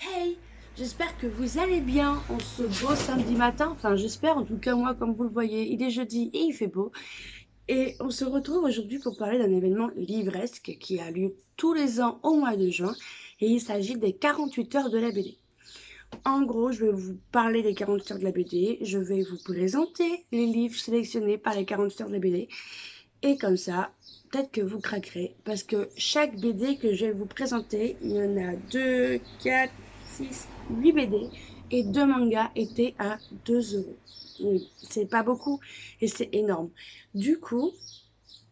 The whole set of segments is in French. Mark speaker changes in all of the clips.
Speaker 1: Hey, j'espère que vous allez bien en ce beau samedi matin. Enfin, j'espère, en tout cas moi, comme vous le voyez, il est jeudi et il fait beau. Et on se retrouve aujourd'hui pour parler d'un événement livresque qui a lieu tous les ans au mois de juin. Et il s'agit des 48 heures de la BD. En gros, je vais vous parler des 48 heures de la BD. Je vais vous présenter les livres sélectionnés par les 48 heures de la BD. Et comme ça, peut-être que vous craquerez. Parce que chaque BD que je vais vous présenter, il y en a 2, 4, 6, 8 BD. Et 2 mangas étaient à 2 euros. Oui, c'est pas beaucoup et c'est énorme. Du coup,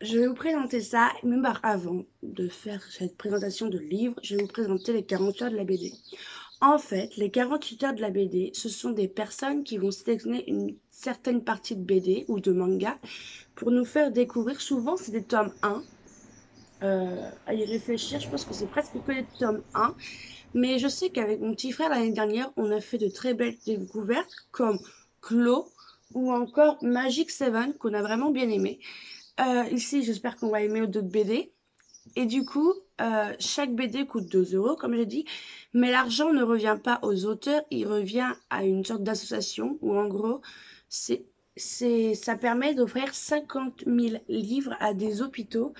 Speaker 1: je vais vous présenter ça, même avant de faire cette présentation de livres, je vais vous présenter les 40 heures de la BD. En fait, les 48 heures de la BD, ce sont des personnes qui vont sélectionner une certaine partie de BD ou de manga pour nous faire découvrir. Souvent, c'est des tomes 1. À y réfléchir, je pense que c'est presque que des tomes 1. Mais je sais qu'avec mon petit frère, l'année dernière, on a fait de très belles découvertes comme Claw ou encore Magic Seven, qu'on a vraiment bien aimé. Ici, j'espère qu'on va aimer d'autres BD. Et du coup, chaque BD coûte 2 euros, comme j'ai dit, mais l'argent ne revient pas aux auteurs, il revient à une sorte d'association où en gros, c'est, ça permet d'offrir 50 000 livres à des hôpitaux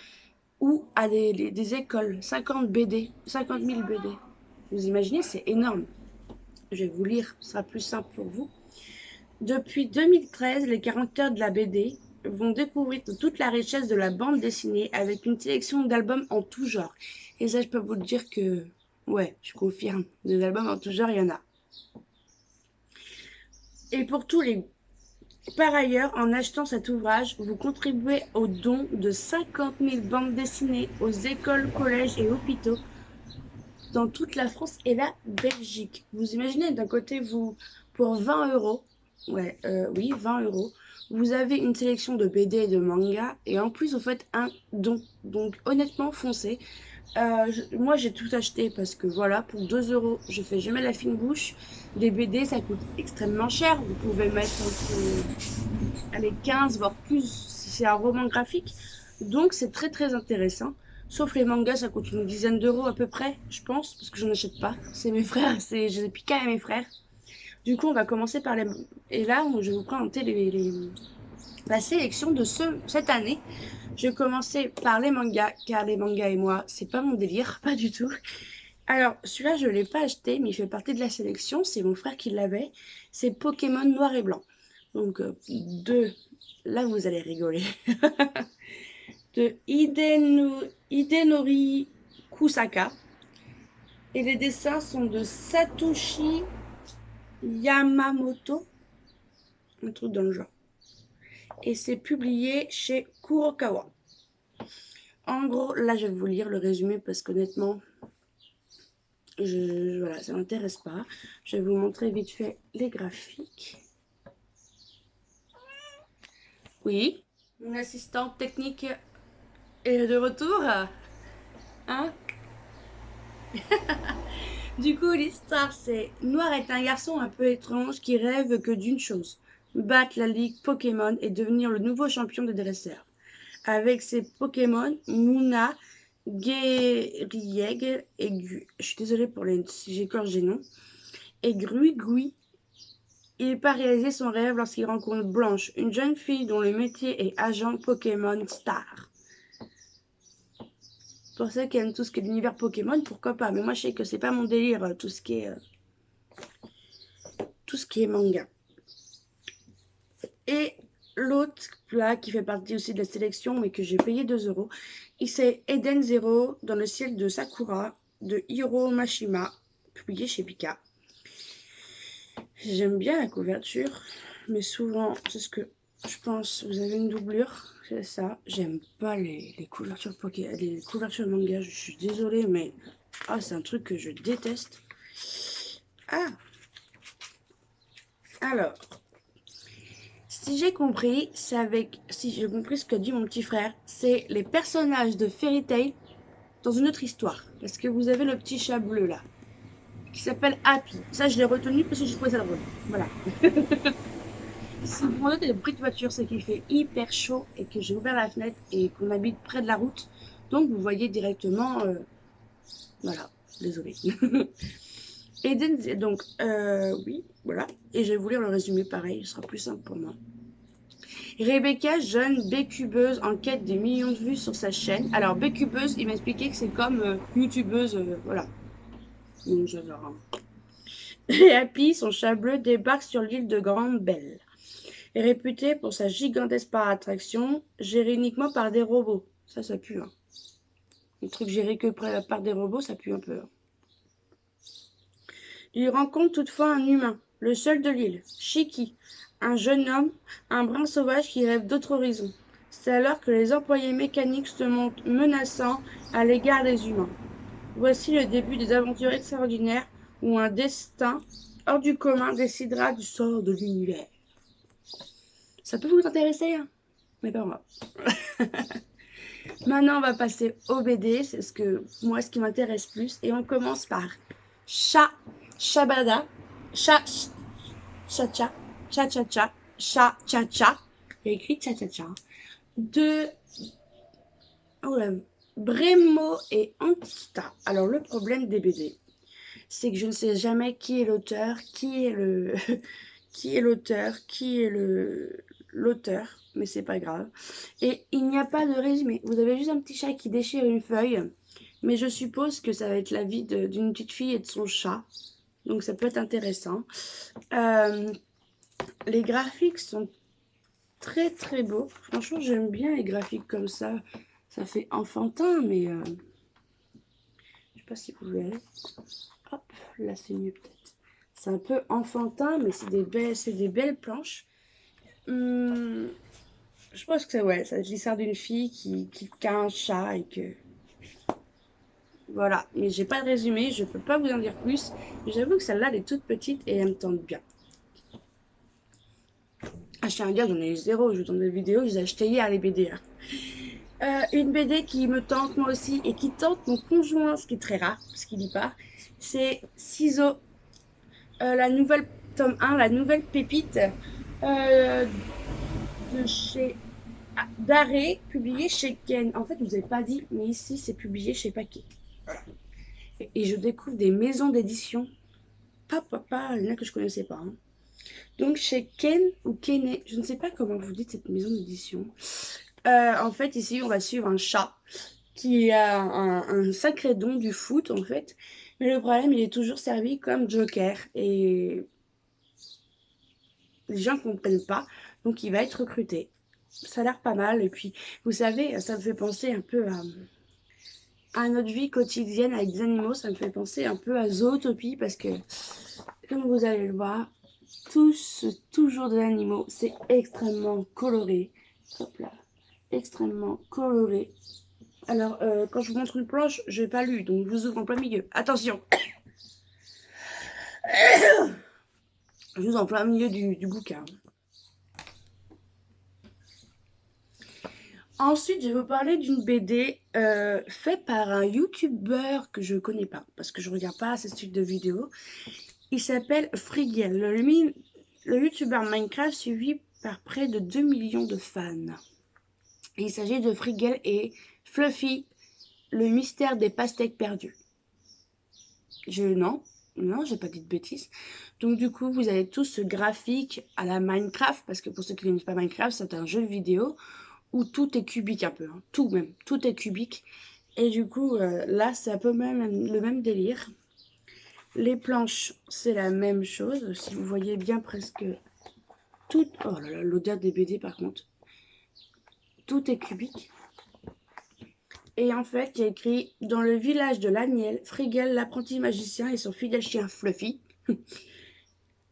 Speaker 1: ou à des écoles. 50 BD, 50 000 BD. Vous imaginez, c'est énorme. Je vais vous lire, ce sera plus simple pour vous. Depuis 2013, les 40 heures de la BD vont découvrir toute la richesse de la bande dessinée avec une sélection d'albums en tout genre. Et ça, je peux vous le dire que, ouais, je confirme, des albums en tout genre, il y en a. Et pour tous les... Par ailleurs, en achetant cet ouvrage, vous contribuez au don de 50 000 bandes dessinées aux écoles, collèges et hôpitaux dans toute la France et la Belgique. Vous imaginez, d'un côté, vous, pour 20 euros, ouais, oui, 20 euros, vous avez une sélection de BD et de manga, et en plus, vous faites un don. Donc, honnêtement, foncez. Moi, j'ai tout acheté parce que voilà, pour 2 euros, je fais jamais la fine bouche. Des BD, ça coûte extrêmement cher. Vous pouvez mettre entre allez, 15, voire plus si c'est un roman graphique. Donc, c'est très très intéressant. Sauf les mangas, ça coûte une dizaine d'euros à peu près, je pense, parce que j'en achète pas. C'est mes frères, je les piqué à mes frères. Du coup, on va commencer par les... Et là, je vais vous présenter la sélection de cette année. Je vais commencer par les mangas, car les mangas et moi, c'est pas mon délire, pas du tout. Alors, celui-là, je ne l'ai pas acheté, mais il fait partie de la sélection. C'est mon frère qui l'avait. C'est Pokémon Noir et Blanc. Donc, là, vous allez rigoler. De Hidenori Kusaka. Et les dessins sont de Satoshi Yamamoto. Un truc dans le genre. Et c'est publié chez Kurokawa. En gros, là, je vais vous lire le résumé parce qu'honnêtement, voilà, ça m'intéresse pas. Je vais vous montrer vite fait les graphiques. Oui, mon assistante technique est de retour. Hein? Du coup, l'histoire, c'est Noir est un garçon un peu étrange qui rêve que d'une chose, battre la ligue Pokémon et devenir le nouveau champion des dresseurs. Avec ses Pokémon, Muna, Guérieg et je suis désolée pour si j'écorche les noms, et Gruigui. Il n'est pas réalisé son rêve lorsqu'il rencontre Blanche, une jeune fille dont le métier est agent Pokémon Star. Pour ceux qui aiment tout ce qui est l'univers Pokémon, pourquoi pas. Mais moi, je sais que c'est pas mon délire, tout ce qui est manga. Et l'autre là qui fait partie aussi de la sélection, mais que j'ai payé 2 euros, c'est Eden Zero dans le ciel de Sakura de Hiro Mashima, publié chez Pika. J'aime bien la couverture, mais souvent, c'est ce que je pense, vous avez une doublure, c'est ça. J'aime pas les couvertures Poké, les couvertures manga, je suis désolée, mais c'est un truc que je déteste. Alors, si j'ai compris, si j'ai compris ce qu'a dit mon petit frère, c'est les personnages de Fairy Tail dans une autre histoire. Parce que vous avez le petit chat bleu là, qui s'appelle Happy. Ça, je l'ai retenu parce que j'ai trouvé ça drôle. Voilà. Si vous entendez des bruits de voiture, c'est qu'il fait hyper chaud et que j'ai ouvert la fenêtre et qu'on habite près de la route. Donc, vous voyez directement... voilà, désolé. Eden, donc, oui, voilà. Et je vais vous lire le résumé pareil, ce sera plus simple pour moi. Rebecca, jeune bécubeuse en quête des millions de vues sur sa chaîne. Alors, bécubeuse, il m'a expliqué que c'est comme youtubeuse, voilà. Donc, j'adore. Hein. Et Happy, son chat bleu, débarque sur l'île de Grande-Belle. Est réputée pour sa gigantesque par attraction, gérée uniquement par des robots. Ça pue. Hein. Les trucs gérés que par des robots, ça pue un peu. Hein. Il rencontre toutefois un humain, le seul de l'île, Shiki, un jeune homme, un brin sauvage qui rêve d'autres horizons. C'est alors que les employés mécaniques se montrent menaçants à l'égard des humains. Voici le début des aventures extraordinaires où un destin hors du commun décidera du sort de l'univers. Ça peut vous intéresser, hein, mais pas moi. Maintenant, on va passer au BD, c'est ce qui m'intéresse plus. Et on commence par Shabada, Cha-cha-cha, Cha-cha-cha, Cha-cha-cha. Il y a écrit Cha-cha-cha. De Bremo et Antista. Alors, le problème des BD, c'est que je ne sais jamais qui est l'auteur, qui est l'auteur, mais c'est pas grave. Et il n'y a pas de résumé. Vous avez juste un petit chat qui déchire une feuille, mais je suppose que ça va être la vie d'une petite fille et de son chat. Donc ça peut être intéressant. Les graphiques sont très très beaux. Franchement, j'aime bien les graphiques comme ça. Ça fait enfantin, mais je sais pas si vous verrez. Hop, là c'est mieux peut-être. C'est un peu enfantin, mais c'est des belles planches. Je pense que c'est ouais, ça l'histoire d'une fille qui a un chat et que voilà. Mais j'ai pas de résumé, je peux pas vous en dire plus. Mais j'avoue que celle-là, elle est toute petite et elle me tente bien. Ah, je tiens à dire, j'en ai zéro. Je vous donne des vidéos, je les ai achetées hier les BD. Hein. Une BD qui me tente moi aussi et qui tente mon conjoint, ce qui est très rare parce qu'il lit pas. C'est Ciseaux, la nouvelle tome 1, la nouvelle pépite de chez d'arrêt publié chez Ken. En fait, je vous ai pas dit, mais ici c'est publié chez Paquet. Voilà. Et je découvre des maisons d'édition. Il y en a que je connaissais pas. Hein. Donc chez Ken ou Kene, je ne sais pas comment vous dites cette maison d'édition. En fait, ici on va suivre un chat qui a un sacré don du foot en fait. Mais le problème, il est toujours servi comme joker. Et les gens ne comprennent pas. Donc il va être recruté. Ça a l'air pas mal. Et puis, vous savez, ça me fait penser un peu à notre vie quotidienne avec des animaux. Ça me fait penser un peu à Zootopie parce que, comme vous allez le voir, toujours des animaux. C'est extrêmement coloré. Hop là. Extrêmement coloré. Alors, quand je vous montre une planche, je n'ai pas lu, donc je vous ouvre en plein milieu. Attention. Je vous ouvre en plein milieu du bouquin. Ensuite, je vais vous parler d'une BD faite par un youtubeur que je ne connais pas, parce que je ne regarde pas ces types de vidéos. Il s'appelle Frigel, le youtubeur Minecraft suivi par près de 2 millions de fans. Et il s'agit de Frigel et Fluffy, le mystère des pastèques perdues. Non, j'ai pas dit de bêtises. Donc du coup, vous avez tous ce graphique à la Minecraft, parce que pour ceux qui ne connaissent pas Minecraft, c'est un jeu vidéo où tout est cubique un peu, hein. Tout est cubique. Et du coup, là, c'est un peu le même délire. Les planches, c'est la même chose. Si vous voyez bien presque tout... Oh là là, l'odeur des BD par contre. Tout est cubique. Et en fait, il y a écrit « Dans le village de l'Agnelle, Frigel, l'apprenti magicien et son fidèle chien Fluffy,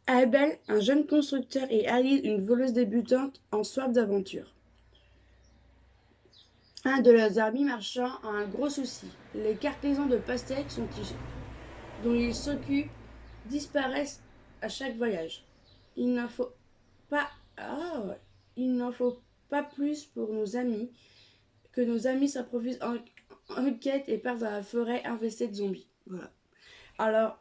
Speaker 1: Abel, un jeune constructeur, et Alice, une voleuse débutante en soif d'aventure. Un de leurs amis marchands a un gros souci. Les cargaisons de pastèques dont il s'occupe disparaissent à chaque voyage. Il n'en faut pas... Il n'en faut pas plus pour nos amis que nos amis s'improvisent en quête et partent dans la forêt infestée de zombies. Voilà. Alors,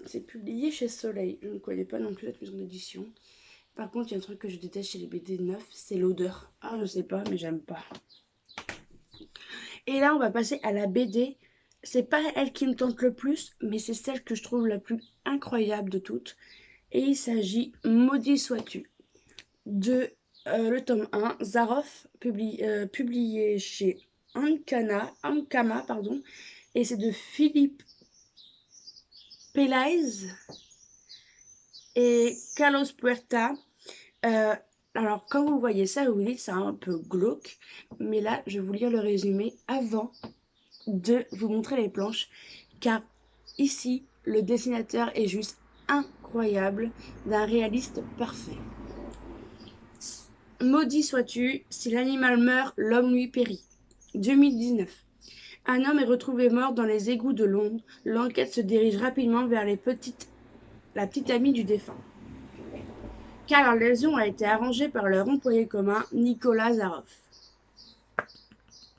Speaker 1: c'est publié chez Soleil. Je ne connais pas non plus cette maison d'édition. Par contre, il y a un truc que je déteste chez les BD neufs, c'est l'odeur. Ah, je sais pas, mais j'aime pas. Et là, on va passer à la BD C'est pas elle qui me tente le plus, mais c'est celle que je trouve la plus incroyable de toutes. Et il s'agit, Maudit sois-tu, de le tome 1, Zaroff, publié chez Ankama, pardon, et c'est de Philippe Pelaez et Carlos Puerta. Euh, alors, quand vous voyez ça, vous vous dites c'est un peu glauque, mais là, je vais vous lire le résumé avant de vous montrer les planches, car ici, le dessinateur est juste incroyable, d'un réaliste parfait. Maudit sois-tu, si l'animal meurt, l'homme lui périt. 2019. Un homme est retrouvé mort dans les égouts de Londres. L'enquête se dirige rapidement vers la petite amie du défunt. Car leur lésion a été arrangée par leur employé commun, Nicolas Zaroff.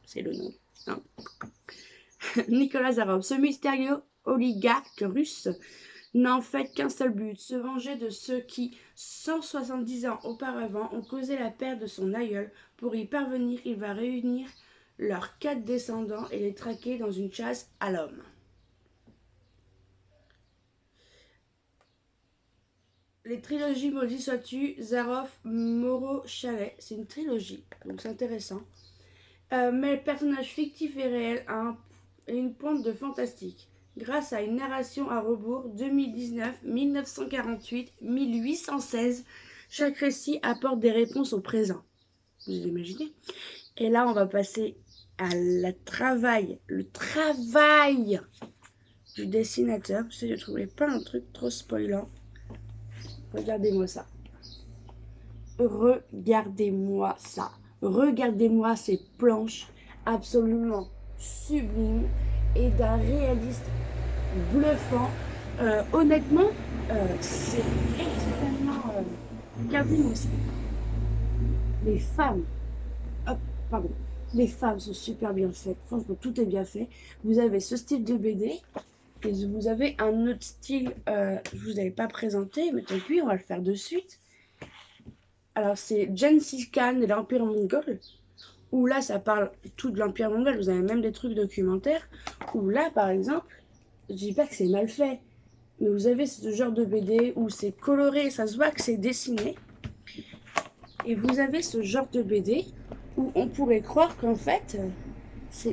Speaker 1: C'est le nom. Non. Nicolas Zaroff, ce mystérieux oligarque russe n'a en fait qu'un seul but, se venger de ceux qui, 170 ans auparavant, ont causé la perte de son aïeul. Pour y parvenir, il va réunir leurs 4 descendants et les traquer dans une chasse à l'homme. Les trilogies Maudit sois-tu, Zaroff, Moreau, Chalet, c'est une trilogie, donc c'est intéressant. Mais le personnage fictif et réel a une pointe de fantastique. Grâce à une narration à rebours 2019, 1948, 1816, chaque récit apporte des réponses au présent. Vous imaginez? Et là, on va passer à le travail du dessinateur. Je ne trouvais pas un truc trop spoilant. Regardez-moi ça. Regardez-moi ça. Regardez-moi ces planches absolument sublimes et d'un réaliste bluffant. Honnêtement, c'est extrêmement... regardez-moi ça. Les femmes... Hop, pardon. Les femmes sont super bien faites. Franchement, tout est bien fait. Vous avez ce style de BD. Et vous avez un autre style, je ne vous avais pas présenté, mais tant pis, on va le faire de suite. Alors, c'est Gengis Khan et l'Empire mongol, où là, ça parle tout de l'Empire mongol. Vous avez même des trucs documentaires, où là, par exemple, je dis pas que c'est mal fait, mais vous avez ce genre de BD où c'est coloré, ça se voit que c'est dessiné. Et vous avez ce genre de BD où on pourrait croire qu'en fait...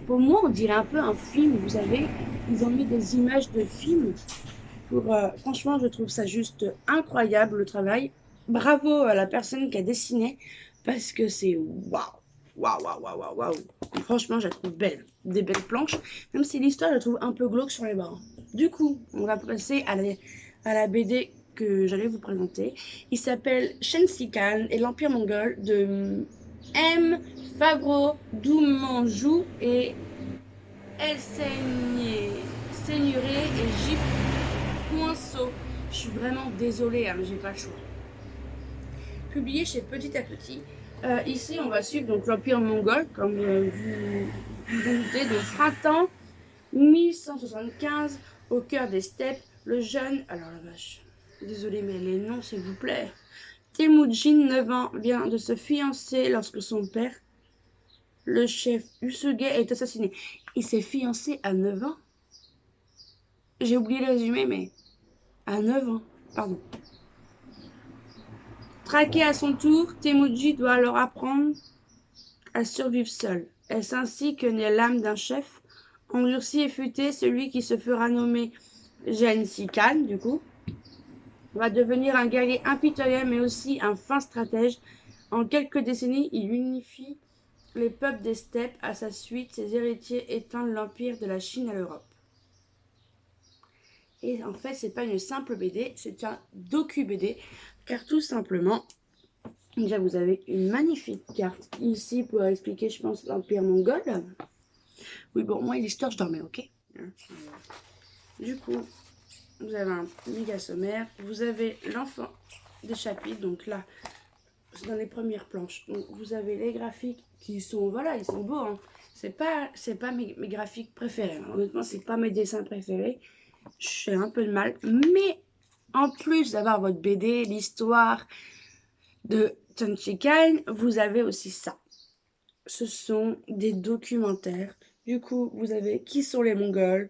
Speaker 1: pour moi, on dirait un peu un film, vous savez. Ils ont mis des images de films. Franchement, je trouve ça juste incroyable, le travail. Bravo à la personne qui a dessiné, parce que c'est waouh, waouh, waouh, waouh, waouh. Franchement, je la trouve belle. Des belles planches, même si l'histoire, je la trouve un peu glauque sur les bords. Du coup, on va passer à la BD que j'allais vous présenter. Il s'appelle Gengis Khan et l'Empire mongol de M. Favreau, Doumanjou et El Seigneur et J. Poinceau. Je suis vraiment désolée, hein, mais j'ai pas le choix. Publié chez Petit à Petit. Ici, on va suivre donc l'Empire mongol, comme vous doutez, de printemps 1175, au cœur des steppes. Le jeune, alors la vache, désolée, mais les noms, s'il vous plaît. Temujin, 9 ans, vient de se fiancer lorsque son père, le chef Usuge, est assassiné. Il s'est fiancé à 9 ans. J'ai oublié le résumé, mais à 9 ans, pardon. Traqué à son tour, Temujin doit alors apprendre à survivre seul. Est-ce ainsi que naît l'âme d'un chef? Endurci et futé, celui qui se fera nommer Gengis Khan, du coup, va devenir un guerrier impitoyable, mais aussi un fin stratège. En quelques décennies, il unifie les peuples des steppes. À sa suite, ses héritiers étendent l'empire de la Chine à l'Europe. Et en fait, c'est pas une simple BD, c'est un docu-BD, car tout simplement, déjà vous avez une magnifique carte ici pour expliquer, je pense, l'Empire mongol. Oui, bon, moi, l'histoire, je dormais, ok? Du coup, vous avez un méga sommaire, vous avez l'enfant des chapitres, donc là, c'est dans les premières planches. Donc, vous avez les graphiques qui sont, voilà, ils sont beaux, hein. C'est pas mes graphiques préférés, hein. Honnêtement, c'est pas mes dessins préférés. Je fais un peu de mal, mais en plus d'avoir votre BD, l'histoire de Gengis Khan, vous avez aussi ça. Ce sont des documentaires Du coup, vous avez Qui sont les Mongols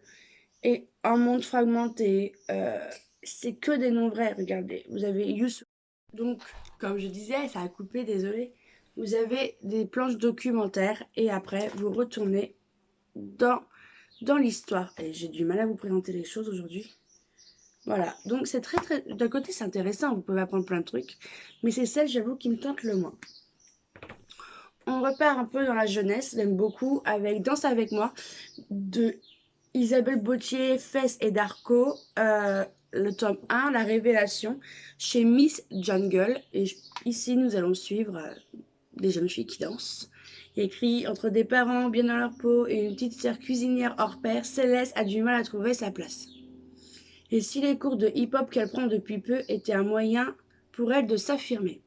Speaker 1: et Un monde fragmenté. C'est que des noms vrais, regardez. Vous avez Yusuf. Donc, comme je disais, ça a coupé, désolé. Vous avez des planches documentaires et après, vous retournez dans l'histoire. Et j'ai du mal à vous présenter les choses aujourd'hui. Voilà, donc c'est très... D'un côté, c'est intéressant, vous pouvez apprendre plein de trucs, mais c'est celle, j'avoue, qui me tente le moins. On repart un peu dans la jeunesse, j'aime beaucoup, avec Danse avec moi, de Isabelle Bautier, Fess et Darko, le tome 1, La Révélation, chez Miss Jungle. Et ici, nous allons suivre des jeunes filles qui dansent. Il y a écrit Entre des parents bien dans leur peau et une petite sœur cuisinière hors pair, Céleste a du mal à trouver sa place. Et si les cours de hip-hop qu'elle prend depuis peu étaient un moyen pour elle de s'affirmer.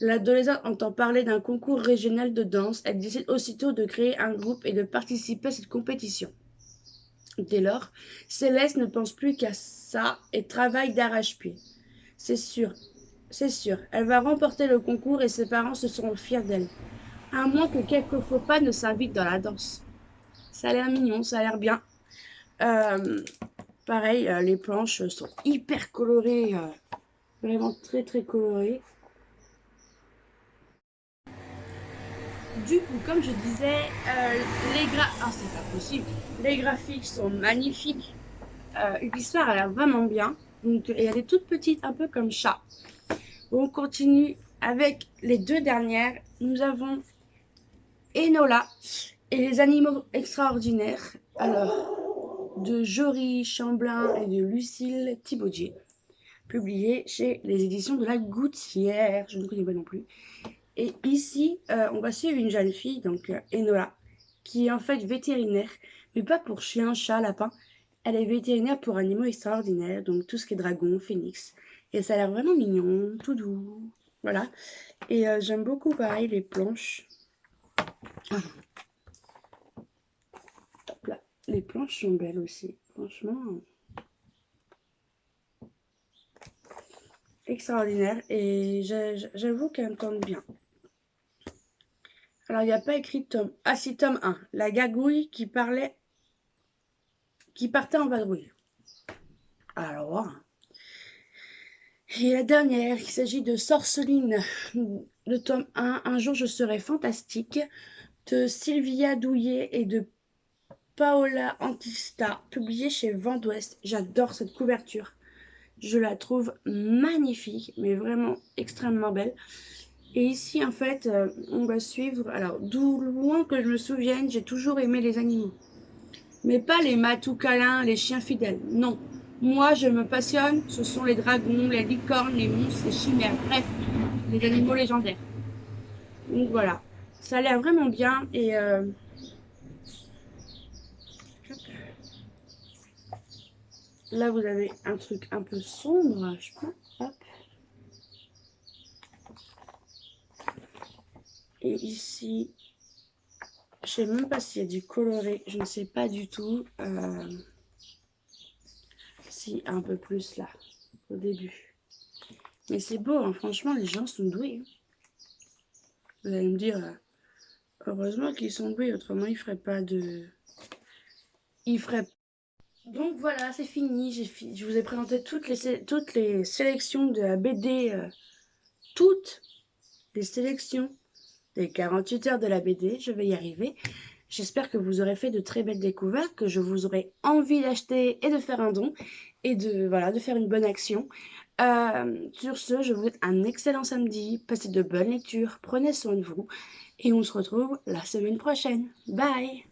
Speaker 1: L'adolescente entend parler d'un concours régional de danse. Elle décide aussitôt de créer un groupe et de participer à cette compétition. Dès lors, Céleste ne pense plus qu'à ça et travaille d'arrache-pied. C'est sûr, elle va remporter le concours et ses parents se seront fiers d'elle. À moins que quelques faux pas ne s'invitent dans la danse. Ça a l'air mignon, ça a l'air bien. Pareil, les planches sont hyper colorées, vraiment très très colorées. Du coup, comme je disais, c'est pas possible. Les graphiques sont magnifiques. L'histoire a l'air vraiment bien. Donc, il y a des toutes petites, un peu comme chat. On continue avec les deux dernières. Nous avons Enola et les animaux extraordinaires. Alors, de Jory Chamblin et de Lucille Thibaudier. Publié chez les éditions de la Gouttière. Je ne connais pas non plus. Et ici, on va suivre une jeune fille, donc Enola, qui est en fait vétérinaire, mais pas pour chien, chat, lapin. Elle est vétérinaire pour animaux extraordinaires, donc tout ce qui est dragon, phénix. Et ça a l'air vraiment mignon, tout doux. Voilà. Et j'aime beaucoup, pareil, les planches. Hop là. Les planches sont belles aussi. Franchement, extraordinaire. Et j'avoue qu'elle me tente bien. Alors, il n'y a pas écrit tome. Ah si, tome 1. La gargouille qui partait en vadrouille. Alors, et la dernière, il s'agit de Sorceline, le tome 1, Un jour je serai fantastique, de Sylvia Douillet et de Paola Antista, publié chez Vent d'Ouest. J'adore cette couverture. Je la trouve magnifique, mais vraiment extrêmement belle. Et ici, en fait, on va suivre... Alors, d'où loin que je me souvienne, j'ai toujours aimé les animaux. Mais pas les matous câlins, les chiens fidèles. Non. Moi, je me passionne, ce sont les dragons, les licornes, les monstres, les chimères, bref, les animaux légendaires. Donc voilà, ça a l'air vraiment bien et là vous avez un truc un peu sombre, je pense. Hop. Et ici, je sais même pas s'il y a du coloré, je ne sais pas du tout. Si, un peu plus là, au début. Mais c'est beau, hein, franchement, les gens sont doués. Vous allez me dire, heureusement qu'ils sont doués, autrement ils feraient pas de... Ils feraient... Donc voilà, c'est fini. Je vous ai présenté toutes les sélections de la BD, toutes les sélections des 48 heures de la BD. Je vais y arriver. J'espère que vous aurez fait de très belles découvertes, que je vous aurai envie d'acheter et de faire un don et de faire une bonne action. Sur ce, je vous souhaite un excellent samedi. Passez de bonnes lectures, prenez soin de vous et on se retrouve la semaine prochaine. Bye!